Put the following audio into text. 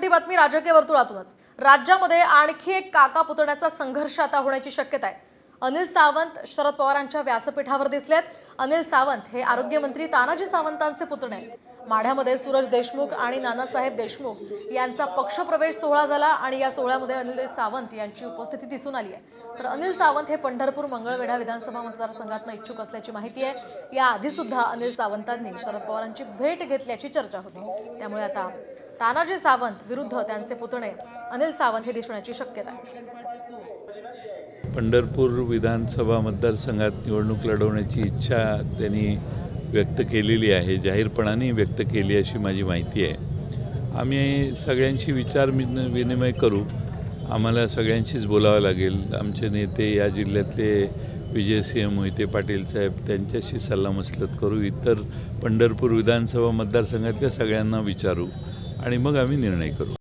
मोठी बातमी राजकीय वर्तुळातूनच। राज्यामध्ये आणखी एक काका पुतण्याचा संघर्ष आता होण्याची शक्यता आहे। अनिल सावंत शरद पवारांच्या व्यासपीठावर दिसलेत। अनिल सावंत हे आरोग्यमंत्री तानाजी सावंतांचे पुतणे आहेत। माढ्यामध्ये सूरज देशमुख आणि नानासाहेब देशमुख यांचा पक्षप्रवेश सोहळा झाला आणि या सोहळ्यामध्ये अनिल सावंत यांची उपस्थिती दिसून आली आहे। तर अनिल सावंत हे पंढरपूर मंगळवेढा विधानसभा मतदारसंघातून इच्छुक असल्याची माहिती आहे। या आधी सुद्धा अनिल सावंतांनी शरद पवारांची भेट घेतल्याची चर्चा होती। त्यामुळे आता तानाजी सावंत विरुद्ध त्यांचे पुतणे अनिल सावंत हे दिसण्याची शक्यता आहे। पंढरपूर विधानसभा मतदारसंघात निवडणूक लढवण्याची इच्छा त्यांनी व्यक्त केलेली आहे, जाहीरपणाने व्यक्त केली अशी माझी माहिती आहे। आम्ही सगळ्यांशी विचार विनिमय करू। आम्हाला सगळ्यांशीच बोलावं लागेल। आमचे नेते या जिल्ह्यातले विजयसिंह मोहिते पाटील साहेब त्यांच्याशी सल्लामसलत करू। इतर पंढरपूर विधानसभा मतदारसंघातल्या सगळ्यांना विचारू आणि मग आम्ही निर्णय करू।